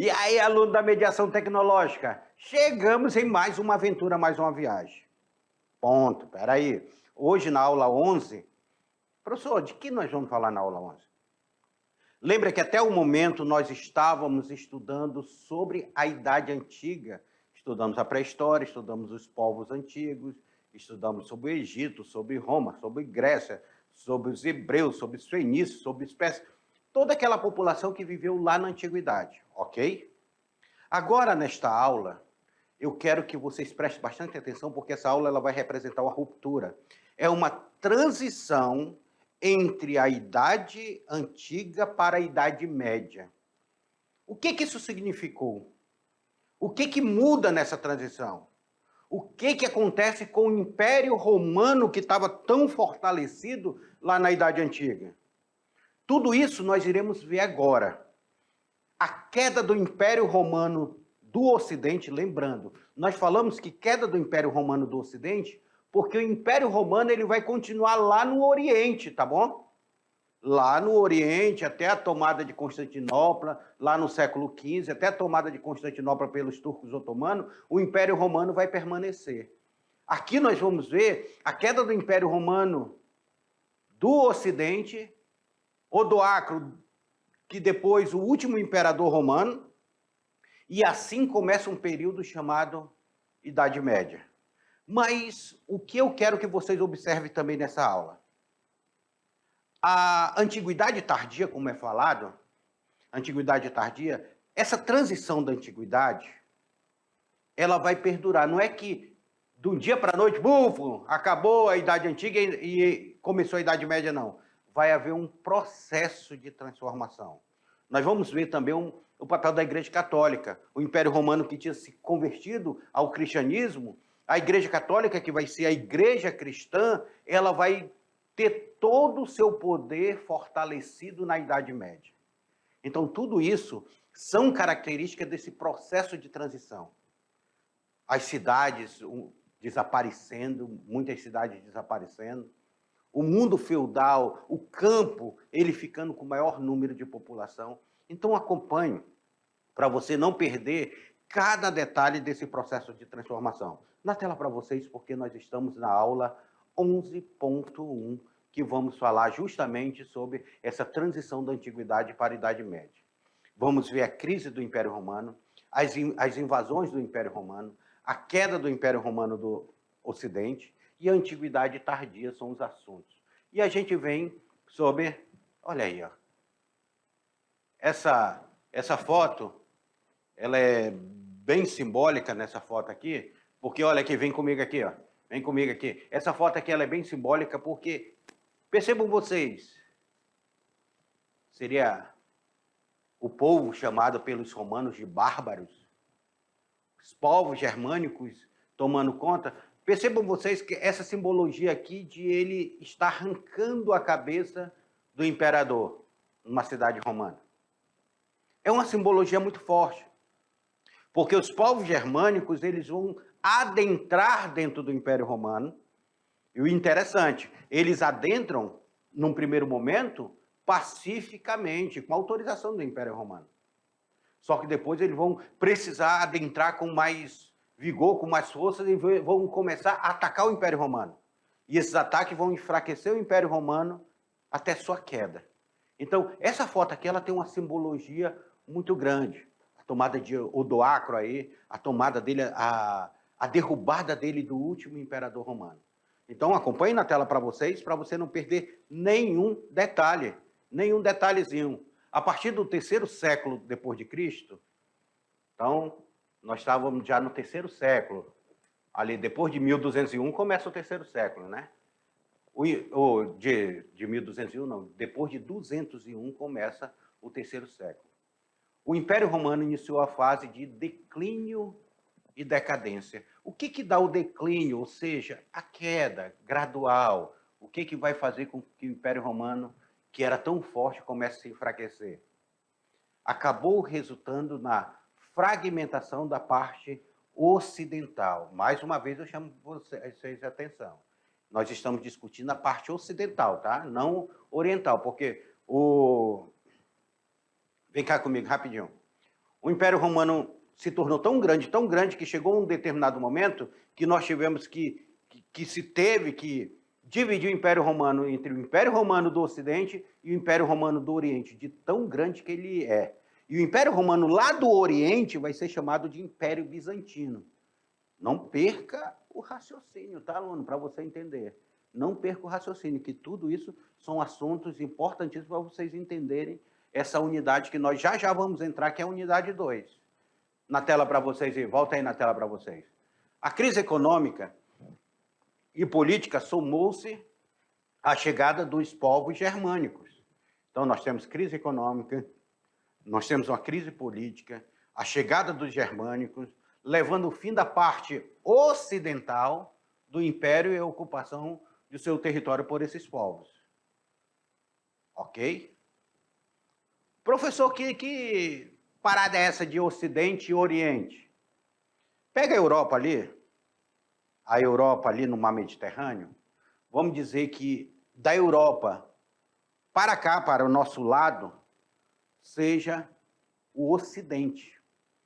E aí, aluno da mediação tecnológica, chegamos em mais uma aventura, mais uma viagem. Ponto, peraí. Hoje na aula 11, professor, de que nós vamos falar na aula 11? Lembra que até o momento nós estávamos estudando sobre a Idade Antiga. Estudamos a pré-história, estudamos os povos antigos, estudamos sobre o Egito, sobre Roma, sobre Grécia, sobre os hebreus, sobre os fenícios, sobre os persas, toda aquela população que viveu lá na antiguidade, ok? Agora, nesta aula, eu quero que vocês prestem bastante atenção, porque essa aula ela vai representar uma ruptura. É uma transição entre a Idade Antiga para a Idade Média. O que isso significou? O que muda nessa transição? O que acontece com o Império Romano que estava tão fortalecido lá na Idade Antiga? Tudo isso nós iremos ver agora. A queda do Império Romano do Ocidente, lembrando, nós falamos que queda do Império Romano do Ocidente porque o Império Romano ele vai continuar lá no Oriente, tá bom? Lá no Oriente, até a tomada de Constantinopla, lá no século XV, até a tomada de Constantinopla pelos turcos otomanos, o Império Romano vai permanecer. Aqui nós vamos ver a queda do Império Romano do Ocidente, Odoacro, que depois o último imperador romano, e assim começa um período chamado Idade Média. Mas o que eu quero que vocês observem também nessa aula? A Antiguidade Tardia, como é falado, Antiguidade Tardia, essa transição da Antiguidade, ela vai perdurar. Não é que de um dia para a noite, bufo, acabou a Idade Antiga e começou a Idade Média, não. Vai haver um processo de transformação. Nós vamos ver também o papel da Igreja Católica. O Império Romano que tinha se convertido ao cristianismo, a Igreja Católica, que vai ser a Igreja Cristã, ela vai ter todo o seu poder fortalecido na Idade Média. Então, tudo isso são características desse processo de transição. As cidades desaparecendo, muitas cidades desaparecendo, o mundo feudal, o campo, ele ficando com o maior número de população. Então, acompanhe, para você não perder cada detalhe desse processo de transformação. Na tela para vocês, porque nós estamos na aula 11.1, que vamos falar justamente sobre essa transição da Antiguidade para a Idade Média. Vamos ver a crise do Império Romano, as invasões do Império Romano, a queda do Império Romano do Ocidente e a Antiguidade Tardia são os assuntos. E a gente vem sobre, olha aí, ó, essa foto, ela é bem simbólica nessa foto aqui, porque olha aqui, vem comigo aqui, ó. Vem comigo aqui. Essa foto aqui ela é bem simbólica porque, percebam vocês, seria o povo chamado pelos romanos de bárbaros, os povos germânicos tomando conta. Percebam vocês que essa simbologia aqui de ele estar arrancando a cabeça do imperador numa cidade romana. É uma simbologia muito forte, porque os povos germânicos eles vão adentrar dentro do Império Romano, e o interessante, eles adentram, num primeiro momento, pacificamente, com autorização do Império Romano. Só que depois eles vão precisar adentrar com mais vigor, com mais força, e vão começar a atacar o Império Romano. E esses ataques vão enfraquecer o Império Romano até sua queda. Então, essa foto aqui ela tem uma simbologia muito grande. A tomada de Odoacro aí, a tomada dele, a derrubada dele do último imperador romano. Então, acompanhe na tela para você não perder nenhum detalhe, nenhum detalhezinho. A partir do terceiro século depois de Cristo, então, nós estávamos já no terceiro século. Ali, depois de 1201, começa o terceiro século, né? De 1201, não. Depois de 201, começa o terceiro século. O Império Romano iniciou a fase de declínio e decadência. O que dá o declínio, ou seja, a queda gradual? O que vai fazer com que o Império Romano, que era tão forte, comece a se enfraquecer? Acabou resultando na fragmentação da parte ocidental. Mais uma vez eu chamo vocês a atenção. Nós estamos discutindo a parte ocidental, tá? Não oriental, porque Vem cá comigo, rapidinho. O Império Romano se tornou tão grande, que chegou um determinado momento que nós tivemos que se teve que dividir o Império Romano entre o Império Romano do Ocidente e o Império Romano do Oriente, de tão grande que ele é. E o Império Romano lá do Oriente vai ser chamado de Império Bizantino. Não perca o raciocínio, tá, aluno? Para você entender. Não perca o raciocínio, que tudo isso são assuntos importantíssimos para vocês entenderem essa unidade que nós já vamos entrar, que é a unidade 2. Na tela para vocês, e volta aí na tela para vocês. A crise econômica e política somou-se à chegada dos povos germânicos. Então, nós temos crise econômica, nós temos uma crise política, a chegada dos germânicos, levando o fim da parte ocidental do império e a ocupação do seu território por esses povos. Ok? Professor, que parada é essa de Ocidente e Oriente? Pega a Europa ali no mar Mediterrâneo, vamos dizer que da Europa para cá, para o nosso lado, seja o Ocidente.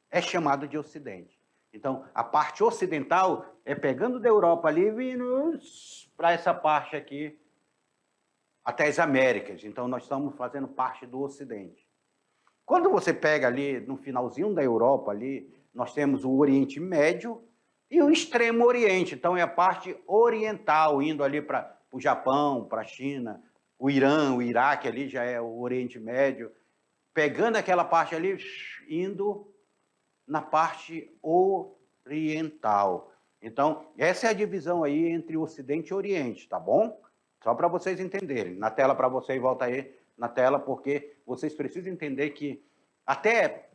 É chamado de Ocidente. Então, a parte ocidental é pegando da Europa ali e vindo para essa parte aqui, até as Américas. Então, nós estamos fazendo parte do Ocidente. Quando você pega ali, no finalzinho da Europa ali, nós temos o Oriente Médio e o Extremo Oriente. Então, é a parte oriental, indo ali para o Japão, para a China, o Irã, o Iraque ali já é o Oriente Médio. Pegando aquela parte ali, indo na parte oriental. Então, essa é a divisão aí entre Ocidente e Oriente, tá bom? Só para vocês entenderem. Na tela para vocês, volta aí na tela, porque vocês precisam entender que até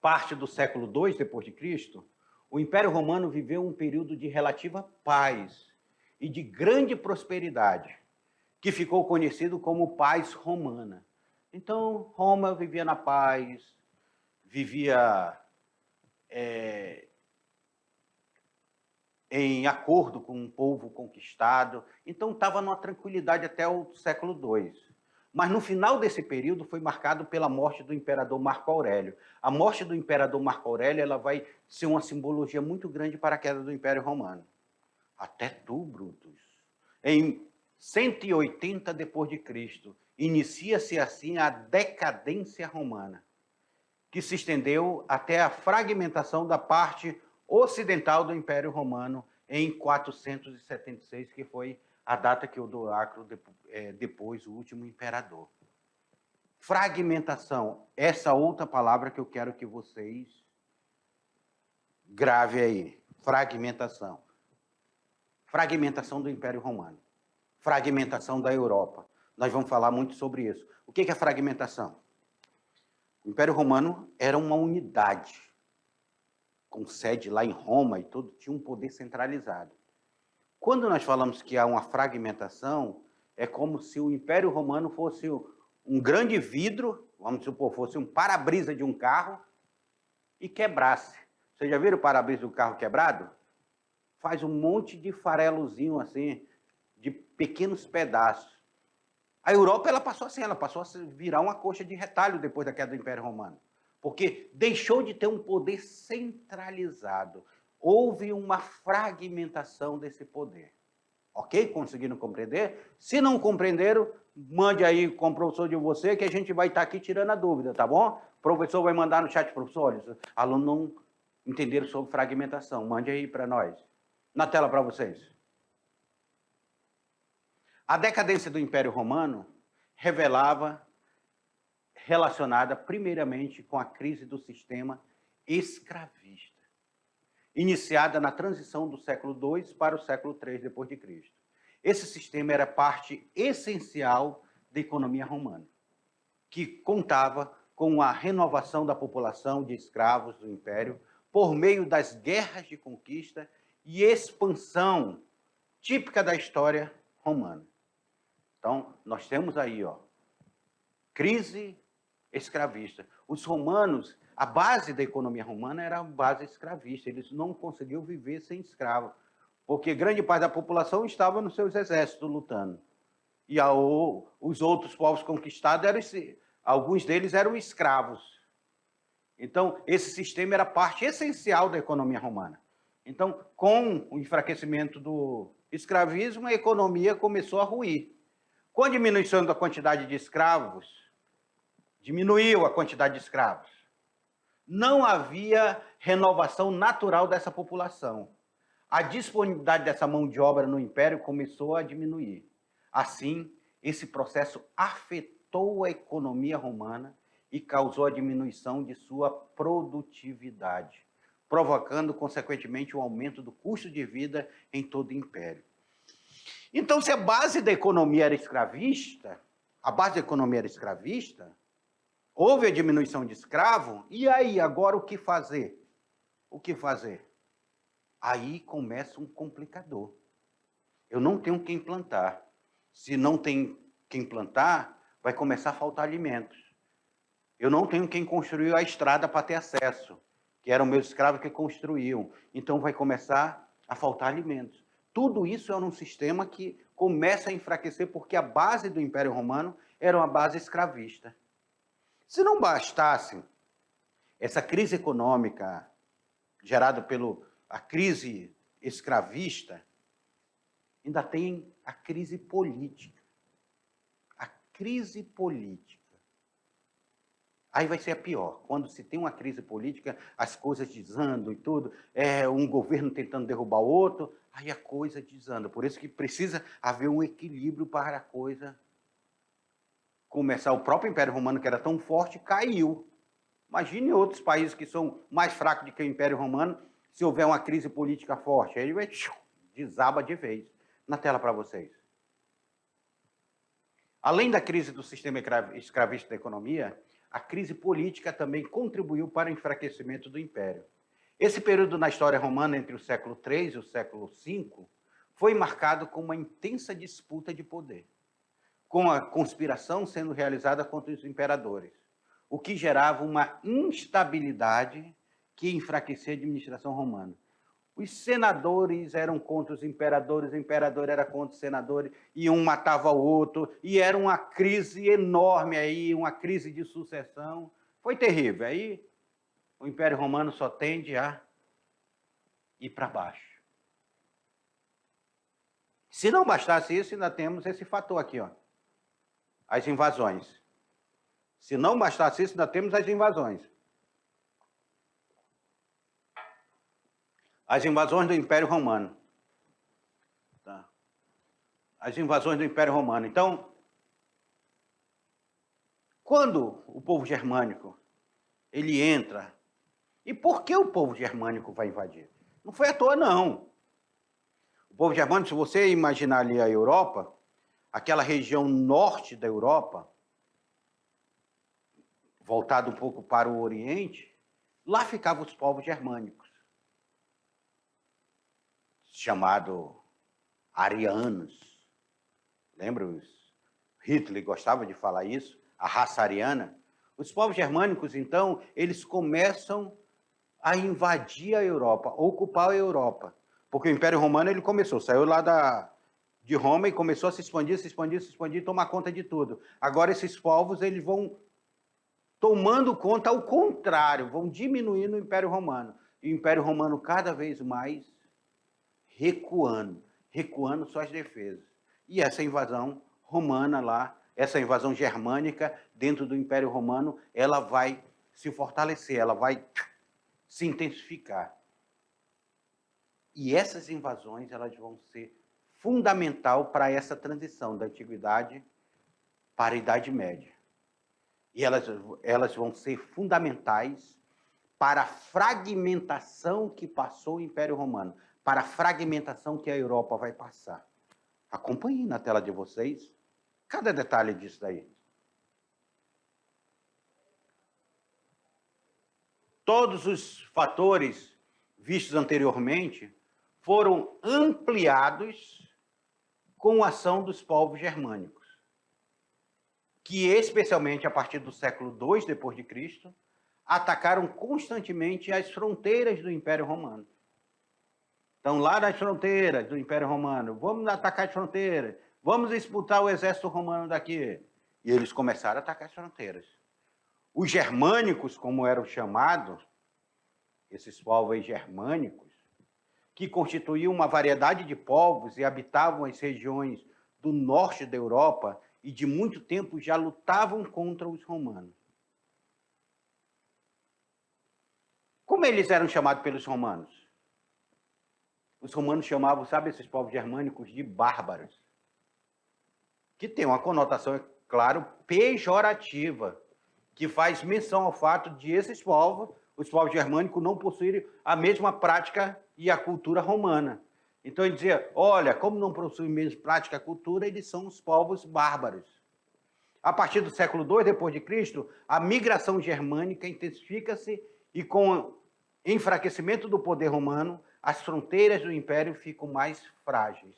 parte do século II depois de Cristo, o Império Romano viveu um período de relativa paz e de grande prosperidade, que ficou conhecido como paz romana. Então, Roma vivia na paz, vivia em acordo com um povo conquistado, então estava numa tranquilidade até o século II. Mas no final desse período foi marcado pela morte do imperador Marco Aurélio. A morte do imperador Marco Aurélio ela vai ser uma simbologia muito grande para a queda do Império Romano. Até tu, Brutus. Em 180 depois de Cristo, inicia-se assim a decadência romana, que se estendeu até a fragmentação da parte ocidental do Império Romano em 476, que foi a data que Odoacro depôs o último imperador. Fragmentação, essa outra palavra que eu quero que vocês gravem aí. Fragmentação. Fragmentação do Império Romano. Fragmentação da Europa. Nós vamos falar muito sobre isso. O que é fragmentação? O Império Romano era uma unidade, com sede lá em Roma e tudo, tinha um poder centralizado. Quando nós falamos que há uma fragmentação, é como se o Império Romano fosse um grande vidro, vamos supor, fosse um para-brisa de um carro e quebrasse. Vocês já viram o para-brisa do carro quebrado? Faz um monte de farelozinho assim, de pequenos pedaços. A Europa ela passou assim, ela passou a virar uma coxa de retalho depois da queda do Império Romano, porque deixou de ter um poder centralizado. Houve uma fragmentação desse poder. Ok? Conseguiram compreender? Se não compreenderam, mande aí com o professor de você, que a gente vai estar aqui tirando a dúvida, tá bom? O professor vai mandar no chat, professor, olha, alunos não entenderam sobre fragmentação, mande aí para nós. Na tela para vocês. A decadência do Império Romano relacionada primeiramente com a crise do sistema escravista, iniciada na transição do século II para o século III depois de Cristo. Esse sistema era parte essencial da economia romana, que contava com a renovação da população de escravos do Império por meio das guerras de conquista e expansão típica da história romana. Então, nós temos aí, crise escravista. Os romanos, a base da economia romana era a base escravista. Eles não conseguiam viver sem escravo, porque grande parte da população estava nos seus exércitos lutando. E os outros povos conquistados, alguns deles eram escravos. Então, esse sistema era parte essencial da economia romana. Então, com o enfraquecimento do escravismo, a economia começou a ruir. Com a diminuição da quantidade de escravos, diminuiu a quantidade de escravos. Não havia renovação natural dessa população. A disponibilidade dessa mão de obra no Império começou a diminuir. Assim, esse processo afetou a economia romana e causou a diminuição de sua produtividade, provocando, consequentemente, o aumento do custo de vida em todo o Império. Então, se a base da economia era escravista, houve a diminuição de escravo, e aí, agora o que fazer? O que fazer? Aí começa um complicador. Eu não tenho quem plantar. Se não tem quem plantar, vai começar a faltar alimentos. Eu não tenho quem construiu a estrada para ter acesso, que eram meus escravos que construíam. Então vai começar a faltar alimentos. Tudo isso é um sistema que começa a enfraquecer porque a base do Império Romano era uma base escravista. Se não bastasse essa crise econômica gerada pela crise escravista, ainda tem a crise política. A crise política. Aí vai ser a pior. Quando se tem uma crise política, as coisas desandam e tudo, um governo tentando derrubar o outro, aí a coisa desanda. Por isso que precisa haver um equilíbrio para a coisa começar. O próprio Império Romano, que era tão forte, caiu. Imagine outros países que são mais fracos do que o Império Romano, se houver uma crise política forte. Aí ele vai desaba de vez. Na tela para vocês. Além da crise do sistema escravista da economia, a crise política também contribuiu para o enfraquecimento do Império. Esse período na história romana, entre o século III e o século V, foi marcado com uma intensa disputa de poder, com a conspiração sendo realizada contra os imperadores, o que gerava uma instabilidade que enfraquecia a administração romana. Os senadores eram contra os imperadores, o imperador era contra os senadores, e um matava o outro, e era uma crise enorme aí, uma crise de sucessão. Foi terrível. Aí o Império Romano só tende a ir para baixo. Se não bastasse isso, ainda temos esse fator aqui, ó, as invasões. Se não bastasse isso, ainda temos as invasões. As invasões do Império Romano. Tá. As invasões do Império Romano. Então, quando o povo germânico ele entra, e por que o povo germânico vai invadir? Não foi à toa, não. O povo germânico, se você imaginar ali a Europa, aquela região norte da Europa, voltado um pouco para o Oriente, lá ficavam os povos germânicos, chamado arianos. Lembra? Hitler gostava de falar isso, a raça ariana. Os povos germânicos, então, eles começam a invadir a Europa, ocupar a Europa. Porque o Império Romano ele começou, saiu lá de Roma e começou a se expandir, tomar conta de tudo. Agora esses povos eles vão tomando conta ao contrário, vão diminuindo o Império Romano. E o Império Romano cada vez mais recuando suas defesas. E essa invasão romana lá, essa invasão germânica dentro do Império Romano, ela vai se fortalecer, ela vai se intensificar. E essas invasões elas vão ser fundamental para essa transição da Antiguidade para a Idade Média. E elas vão ser fundamentais para a fragmentação que passou o Império Romano, para a fragmentação que a Europa vai passar. Acompanhem na tela de vocês cada detalhe disso daí. Todos os fatores vistos anteriormente foram ampliados com a ação dos povos germânicos, que especialmente a partir do século II depois de Cristo, atacaram constantemente as fronteiras do Império Romano. Então, lá nas fronteiras do Império Romano, vamos atacar as fronteiras, vamos expulsar o exército romano daqui. E eles começaram a atacar as fronteiras. Os germânicos, como eram chamados, esses povos aí germânicos, que constituíam uma variedade de povos e habitavam as regiões do norte da Europa e de muito tempo já lutavam contra os romanos. Como eles eram chamados pelos romanos? Os romanos chamavam, sabe, esses povos germânicos de bárbaros, que tem uma conotação, é claro, pejorativa, que faz menção ao fato de esses povos, os povos germânicos, não possuírem a mesma prática e a cultura romana. Então ele dizia, olha, como não possuem a mesma prática e a cultura, eles são os povos bárbaros. A partir do século II depois de Cristo, a migração germânica intensifica-se e com o enfraquecimento do poder romano, as fronteiras do império ficam mais frágeis.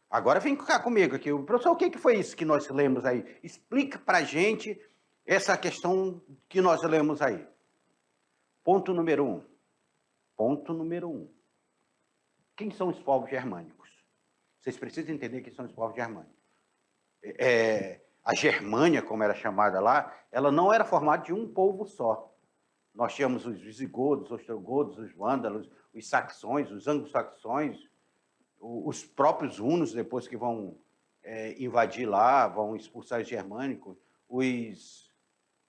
Agora vem cá comigo aqui. Professor, o que foi isso que nós lemos aí? Explica para a gente essa questão que nós lemos aí. Ponto número 1. Ponto número 1. Quem são os povos germânicos? Vocês precisam entender quem são os povos germânicos. A Germânia, como era chamada lá, ela não era formada de um povo só. Nós tínhamos os visigodos, os ostrogodos, os vândalos, os saxões, os anglo-saxões, os próprios hunos, depois que vão invadir lá, vão expulsar os germânicos, os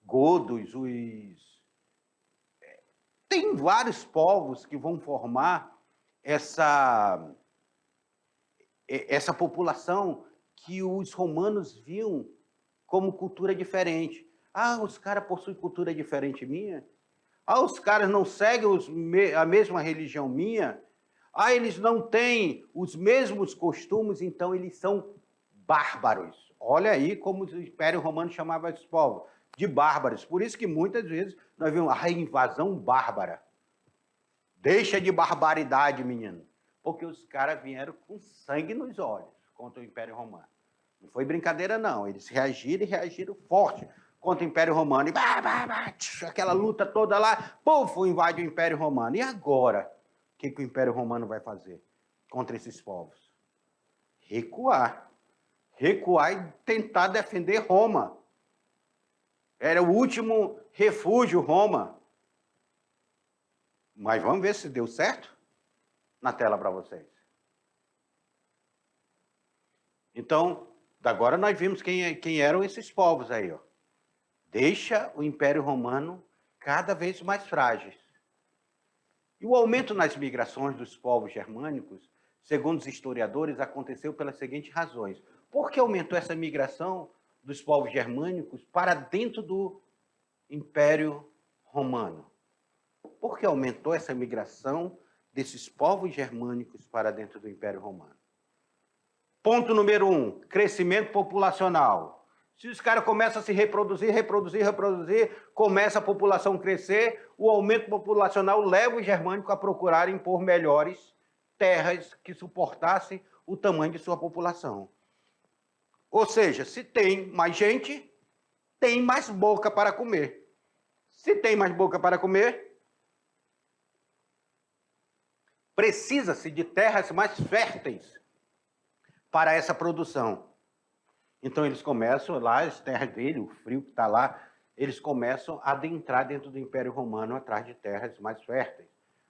godos, tem vários povos que vão formar essa população que os romanos viam como cultura diferente. Ah, os caras possuem cultura diferente minha? Ah, os caras não seguem a mesma religião minha? Ah, eles não têm os mesmos costumes, então eles são bárbaros. Olha aí como o Império Romano chamava esses povos, de bárbaros. Por isso que muitas vezes nós vemos a invasão bárbara. Deixa de barbaridade, menino. Porque os caras vieram com sangue nos olhos contra o Império Romano. Não foi brincadeira, não. Eles reagiram e reagiram forte contra o Império Romano. E aquela luta toda lá, puf, invade o Império Romano. E agora? O que o Império Romano vai fazer contra esses povos? Recuar. Recuar e tentar defender Roma. Era o último refúgio, Roma. Mas vamos ver se deu certo? Na tela para vocês. Então, agora nós vimos quem eram esses povos aí, ó. Deixa o Império Romano cada vez mais frágil. E o aumento nas migrações dos povos germânicos, segundo os historiadores, aconteceu pelas seguintes razões. Por que aumentou essa migração dos povos germânicos para dentro do Império Romano? Por que aumentou essa migração desses povos germânicos para dentro do Império Romano? Ponto número 1, crescimento populacional. Se os caras começam a se reproduzir, começa a população a crescer, o aumento populacional leva os germânicos a procurarem por melhores terras que suportassem o tamanho de sua população. Ou seja, se tem mais gente, tem mais boca para comer. Se tem mais boca para comer, precisa-se de terras mais férteis para essa produção. Então eles começam lá, as terras dele, o frio que está lá, eles começam a adentrar dentro do Império Romano atrás de terras mais férteis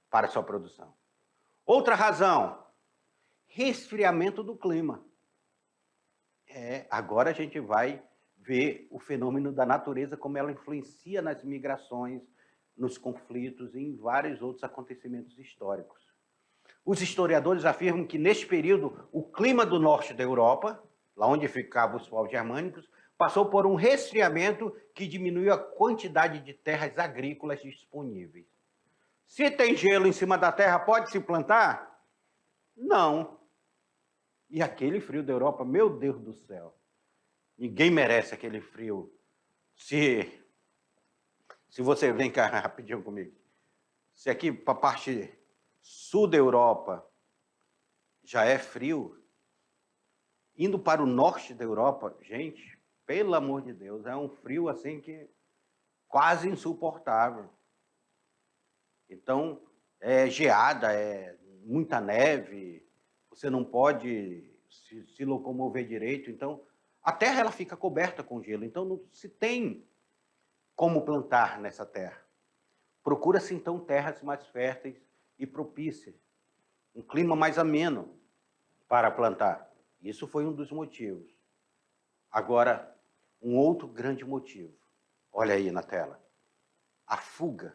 para a sua produção. Outra razão, resfriamento do clima. Agora a gente vai ver o fenômeno da natureza, como ela influencia nas migrações, nos conflitos e em vários outros acontecimentos históricos. Os historiadores afirmam que, neste período, o clima do norte da Europa, lá onde ficavam os povos germânicos, passou por um resfriamento que diminuiu a quantidade de terras agrícolas disponíveis. Se tem gelo em cima da terra, pode-se plantar? Não. E aquele frio da Europa, meu Deus do céu, ninguém merece aquele frio. Se você vem cá rapidinho comigo, se aqui para a parte sul da Europa já é frio, indo para o norte da Europa, gente, pelo amor de Deus, é um frio assim que quase insuportável. Então, é geada, é muita neve, você não pode se locomover direito. Então, A terra ela fica coberta com gelo, então não se tem como plantar nessa terra. Procura-se então terras mais férteis e propícias, um clima mais ameno para plantar. Isso foi um dos motivos. Agora, um outro grande motivo. Olha aí na tela. A fuga.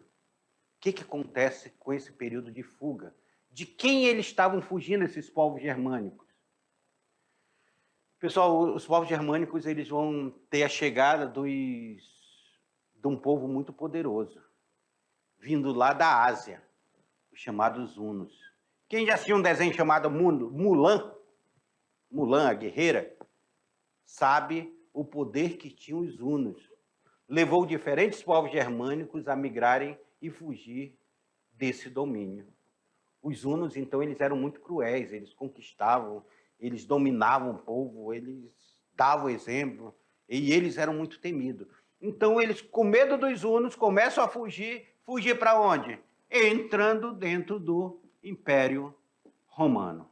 O que acontece com esse período de fuga? De quem eles estavam fugindo, esses povos germânicos? Pessoal, os povos germânicos eles vão ter a chegada de um povo muito poderoso, vindo lá da Ásia, os chamados hunos. Quem já assistiu um desenho chamado Mulan, Mulan, a guerreira, sabe o poder que tinham os hunos. Levou diferentes povos germânicos a migrarem e fugir desse domínio. Os hunos, então, eles eram muito cruéis, eles conquistavam, eles dominavam o povo, eles davam exemplo, e eles eram muito temidos. Então, eles, com medo dos hunos, começam a fugir. Fugir para onde? Entrando dentro do Império Romano.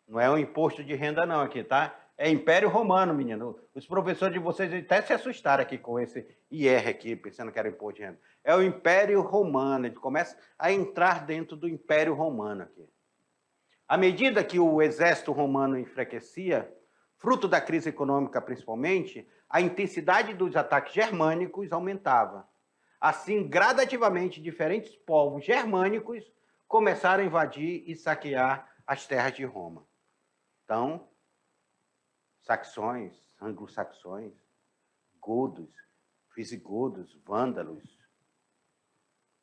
Não é um imposto de renda não aqui, tá? É Império Romano, menino. Os professores de vocês até se assustaram aqui com esse IR aqui, pensando que era imposto de renda. É o Império Romano. Ele começa a entrar dentro do Império Romano aqui. À medida que o exército romano enfraquecia, fruto da crise econômica principalmente, a intensidade dos ataques germânicos aumentava. Assim, gradativamente, diferentes povos germânicos começaram a invadir e saquear as terras de Roma. Então, saxões, anglo-saxões, godos, visigodos, vândalos,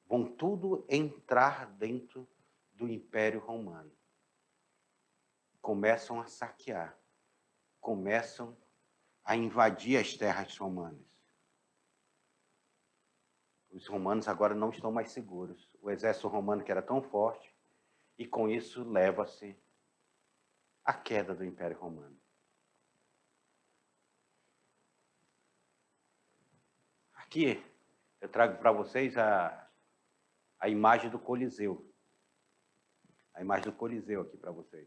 vão tudo entrar dentro do Império Romano. Começam a saquear, começam a invadir as terras romanas. Os romanos agora não estão mais seguros. O exército romano que era tão forte, e com isso leva-se a queda do Império Romano. Aqui eu trago para vocês a imagem do Coliseu. A imagem do Coliseu aqui para vocês.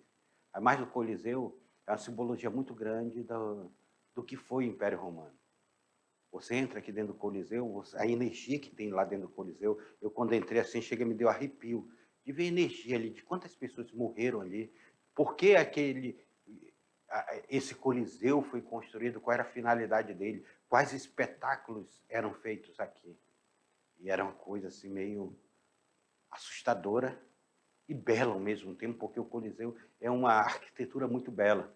A imagem do Coliseu é uma simbologia muito grande do que foi o Império Romano. Você entra aqui dentro do Coliseu, a energia que tem lá dentro do Coliseu, eu quando entrei assim, chega e me deu arrepio, de ver a energia ali, de quantas pessoas morreram ali, por que esse Coliseu foi construído, qual era a finalidade dele, quais espetáculos eram feitos aqui. E era uma coisa assim meio assustadora e bela ao mesmo tempo, porque o Coliseu é uma arquitetura muito bela.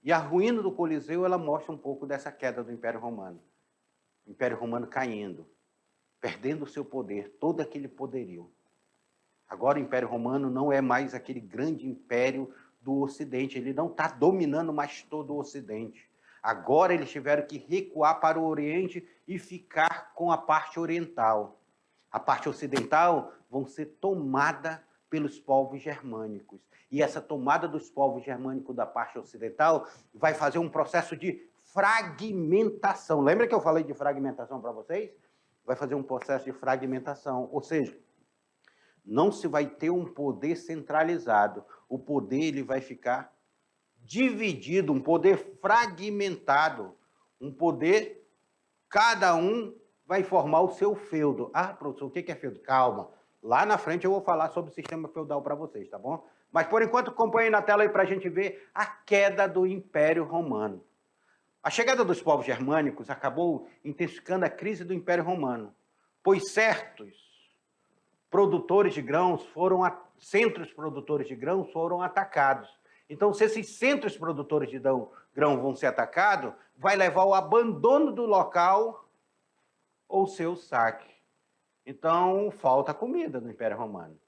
E a ruína do Coliseu, ela mostra um pouco dessa queda do Império Romano. O Império Romano caindo, perdendo o seu poder, todo aquele poderio. Agora o Império Romano não é mais aquele grande império do Ocidente, ele não está dominando mais todo o Ocidente. Agora eles tiveram que recuar para o Oriente e ficar com a parte oriental. A parte ocidental vão ser tomada pelos povos germânicos. E essa tomada dos povos germânicos da parte ocidental vai fazer um processo de fragmentação. Lembra que eu falei de fragmentação para vocês? Vai fazer um processo de fragmentação, ou seja, não se vai ter um poder centralizado. O poder ele vai ficar dividido, um poder fragmentado, um poder, cada um vai formar o seu feudo. Ah, professor, o que é feudo? Calma, lá na frente eu vou falar sobre o sistema feudal para vocês, tá bom? Mas, por enquanto, acompanhe na tela aí para a gente ver a queda do Império Romano. A chegada dos povos germânicos acabou intensificando a crise do Império Romano, pois certos produtores de grãos centros produtores de grãos foram atacados. Então, se esses centros produtores de grão vão ser atacados, vai levar ao abandono do local ou seu saque. Então, falta comida no Império Romano.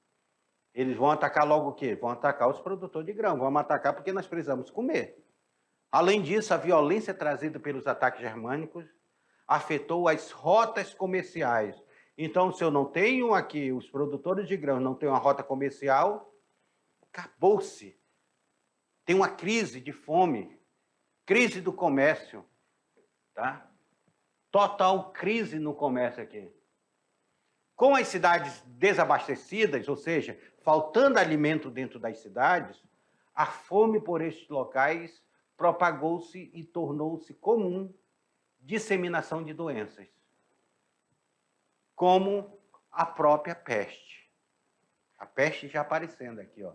Eles vão atacar logo o quê? Vão atacar os produtores de grão. Vamos atacar porque nós precisamos comer. Além disso, a violência trazida pelos ataques germânicos afetou as rotas comerciais. Então, se eu não tenho aqui, os produtores de grão não têm uma rota comercial, acabou-se. Tem uma crise de fome, crise do comércio, tá? Total crise no comércio aqui. Com as cidades desabastecidas, ou seja, faltando alimento dentro das cidades, a fome por estes locais propagou-se e tornou-se comum disseminação de doenças, como a própria peste. A peste já aparecendo aqui, ó.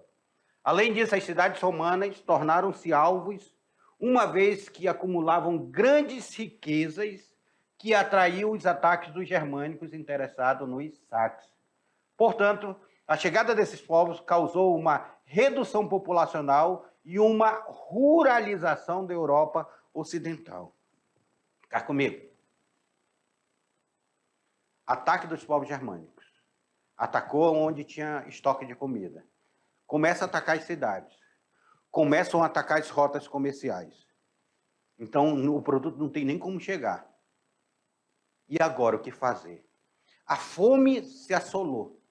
Além disso, as cidades romanas tornaram-se alvos, uma vez que acumulavam grandes riquezas que atraíam os ataques dos germânicos interessados nos saques. Portanto, a chegada desses povos causou uma redução populacional e uma ruralização da Europa Ocidental. Fica comigo. Ataque dos povos germânicos. Atacou onde tinha estoque de comida. Começa a atacar as cidades. Começam a atacar as rotas comerciais. Então, o produto não tem nem como chegar. E agora, o que fazer? A fome se assolou.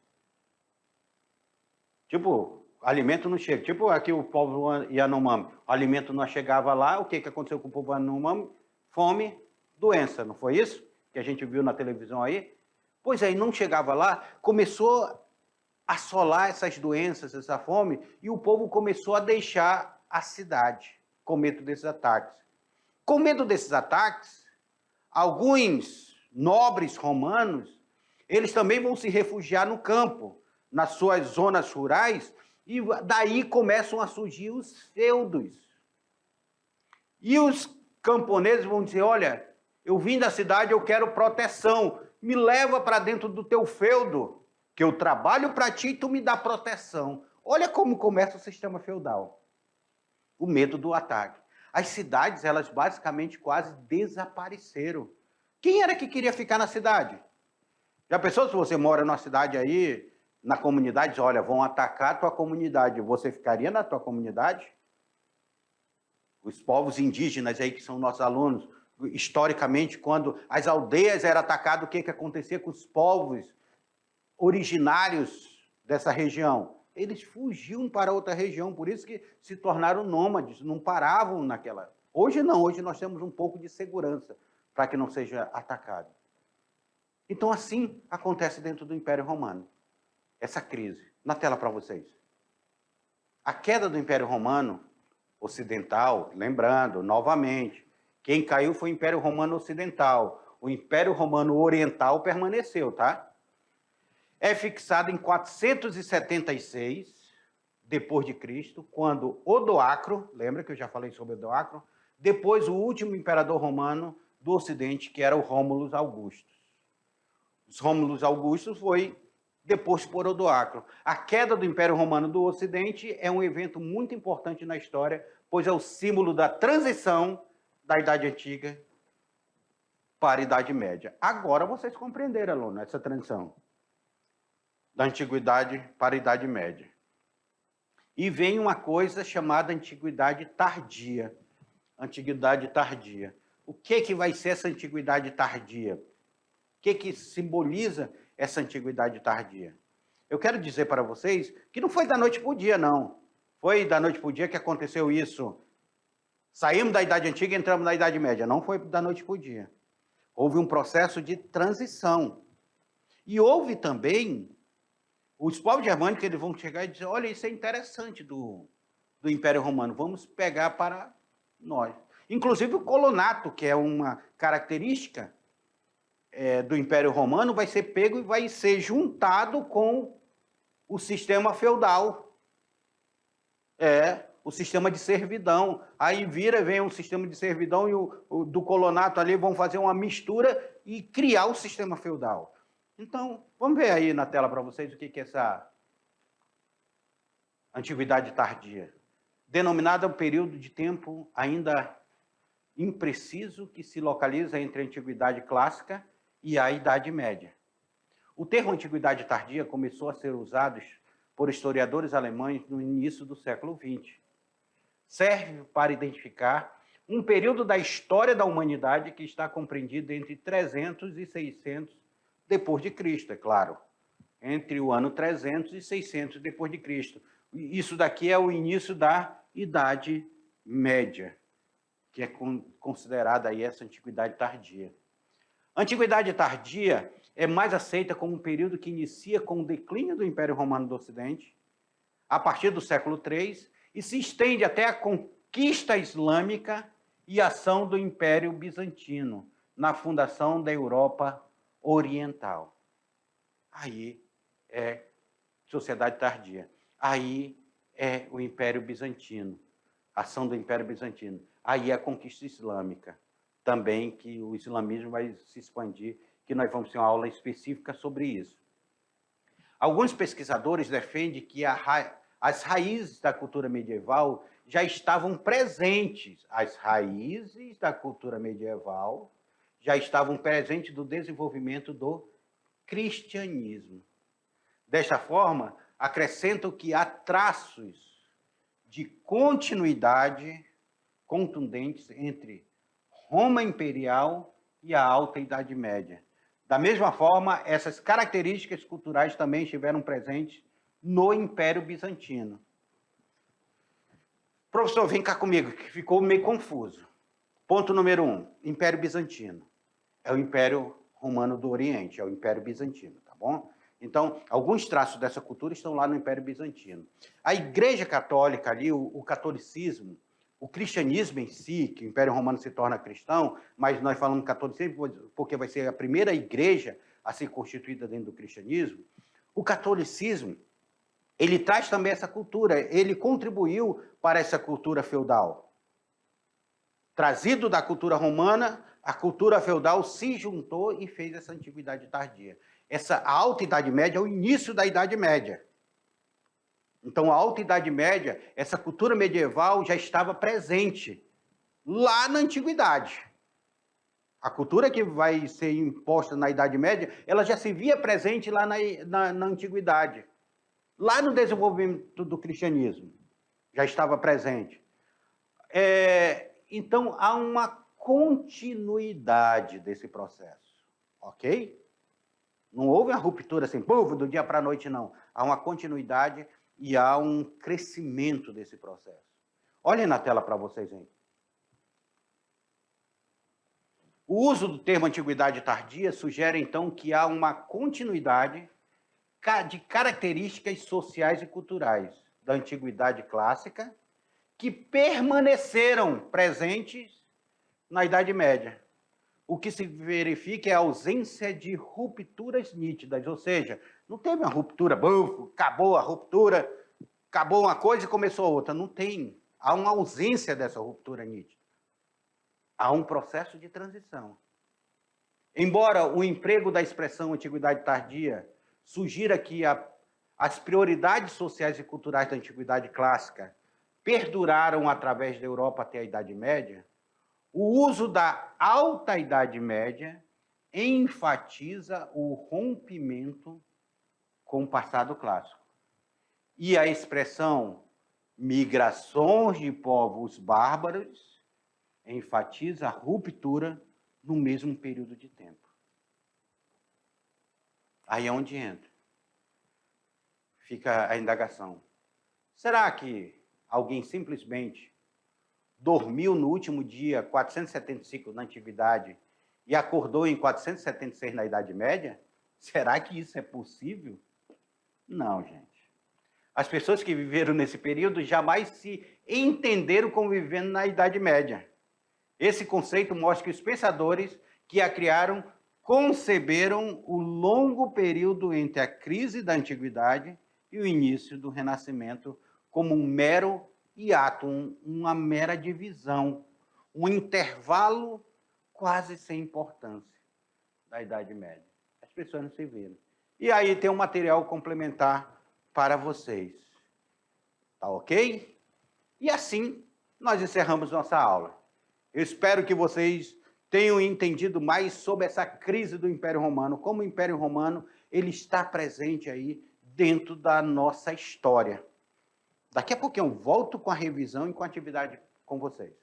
Tipo, alimento não chega. Tipo aqui o povo Yanomami. O alimento não chegava lá. O que aconteceu com o povo Yanomami? Fome, doença. Não foi isso que a gente viu na televisão aí? Pois aí, não chegava lá, começou a assolar essas doenças, essa fome, e o povo começou a deixar a cidade com medo desses ataques. Com medo desses ataques, alguns nobres romanos, eles também vão se refugiar no campo, nas suas zonas rurais, e daí começam a surgir os feudos. E os camponeses vão dizer, olha, eu vim da cidade, eu quero proteção, me leva para dentro do teu feudo, que eu trabalho para ti e tu me dá proteção. Olha como começa o sistema feudal. O medo do ataque. As cidades, elas basicamente quase desapareceram. Quem era que queria ficar na cidade? Já pensou se você mora numa cidade aí, na comunidade, olha, vão atacar a tua comunidade, você ficaria na tua comunidade? Os povos indígenas aí, que são nossos alunos, historicamente, quando as aldeias eram atacadas, o que acontecia com os povos originários dessa região? Eles fugiam para outra região, por isso que se tornaram nômades, não paravam naquela... Hoje não, hoje nós temos um pouco de segurança para que não seja atacado. Então assim acontece dentro do Império Romano, essa crise. Na tela para vocês. A queda do Império Romano Ocidental, lembrando, novamente, quem caiu foi o Império Romano Ocidental. O Império Romano Oriental permaneceu, tá? É fixado em 476 depois de Cristo, quando Odoacro, lembra que eu já falei sobre Odoacro, depois o último imperador romano do Ocidente, que era o Rômulus Augustus. Os Rômulus Augustus foi deposto por Odoacro. A queda do Império Romano do Ocidente é um evento muito importante na história, pois é o símbolo da transição da Idade Antiga para a Idade Média. Agora vocês compreenderam, aluno, essa transição da Antiguidade para a Idade Média. E vem uma coisa chamada Antiguidade Tardia. Antiguidade Tardia. O que vai ser essa Antiguidade Tardia? O que simboliza essa Antiguidade Tardia? Eu quero dizer para vocês que não foi da noite para o dia, não. Foi da noite para o dia que aconteceu isso. Saímos da Idade Antiga e entramos na Idade Média. Não foi da noite para o dia. Houve um processo de transição. E houve também, os povos germânicos, eles vão chegar e dizer, olha, isso é interessante do Império Romano, vamos pegar para nós. Inclusive o colonato, que é uma característica do Império Romano, vai ser pego e vai ser juntado com o sistema feudal. O sistema de servidão. Aí vem um sistema de servidão e do colonato ali vão fazer uma mistura e criar o sistema feudal. Então, vamos ver aí na tela para vocês o que é essa Antiguidade Tardia. Denominada um período de tempo ainda impreciso que se localiza entre a Antiguidade Clássica e a Idade Média. O termo Antiguidade Tardia começou a ser usado por historiadores alemães no início do século XX. Serve para identificar um período da história da humanidade que está compreendido entre 300 e 600 depois de Cristo, é claro. Entre o ano 300 e 600 depois de Cristo. Isso daqui é o início da Idade Média, que é considerada aí essa Antiguidade Tardia. A Antiguidade Tardia é mais aceita como um período que inicia com o declínio do Império Romano do Ocidente, a partir do século III, e se estende até a conquista islâmica e ação do Império Bizantino na fundação da Europa Oriental. Aí é sociedade tardia. Aí é o Império Bizantino, ação do Império Bizantino. Aí é a conquista islâmica, também que o islamismo vai se expandir, que nós vamos ter uma aula específica sobre isso. Alguns pesquisadores defendem que as raízes da cultura medieval já estavam presentes. As raízes da cultura medieval já estavam presentes do desenvolvimento do cristianismo. Desta forma, acrescentam que há traços de continuidade contundentes entre Roma Imperial e a Alta Idade Média. Da mesma forma, essas características culturais também estiveram presentes no Império Bizantino. Professor, vem cá comigo, que ficou meio confuso. Ponto número 1, Império Bizantino. É o Império Romano do Oriente, é o Império Bizantino, tá bom? Então, alguns traços dessa cultura estão lá no Império Bizantino. A Igreja Católica ali, o catolicismo, o cristianismo em si, que o Império Romano se torna cristão, mas nós falamos catolicismo porque vai ser a primeira igreja a ser constituída dentro do cristianismo. O catolicismo, ele traz também essa cultura, ele contribuiu para essa cultura feudal. Trazido da cultura romana, a cultura feudal se juntou e fez essa antiguidade tardia. Essa Alta Idade Média é o início da Idade Média. Então, a Alta Idade Média, essa cultura medieval já estava presente lá na Antiguidade. A cultura que vai ser imposta na Idade Média, ela já se via presente lá na Antiguidade. Lá no desenvolvimento do cristianismo, já estava presente. Então, há uma continuidade desse processo, ok? Não houve uma ruptura assim, do dia para a noite, não. Há uma continuidade e há um crescimento desse processo. Olhem na tela para vocês aí. O uso do termo antiguidade tardia sugere, então, que há uma continuidade de características sociais e culturais da antiguidade clássica que permaneceram presentes na Idade Média. O que se verifica é a ausência de rupturas nítidas, ou seja, não teve uma ruptura, acabou a ruptura, acabou uma coisa e começou outra. Não tem. Há uma ausência dessa ruptura nítida. Há um processo de transição. Embora o emprego da expressão antiguidade tardia sugira que as prioridades sociais e culturais da antiguidade clássica perduraram através da Europa até a Idade Média, o uso da Alta Idade Média enfatiza o rompimento com o passado clássico. E a expressão migrações de povos bárbaros enfatiza a ruptura no mesmo período de tempo. Aí é onde entra. Fica a indagação. Será que alguém simplesmente dormiu no último dia 475 na Antiguidade e acordou em 476 na Idade Média? Será que isso é possível? Não, gente. As pessoas que viveram nesse período jamais se entenderam como vivendo na Idade Média. Esse conceito mostra que os pensadores que a criaram conceberam o longo período entre a crise da Antiguidade e o início do Renascimento como um mero hiato, uma mera divisão, um intervalo quase sem importância da Idade Média. As pessoas não se viram. E aí tem um material complementar para vocês. Tá ok? E assim nós encerramos nossa aula. Eu espero que vocês tenham entendido mais sobre essa crise do Império Romano, como o Império Romano ele está presente aí dentro da nossa história. Daqui a pouquinho eu volto com a revisão e com a atividade com vocês.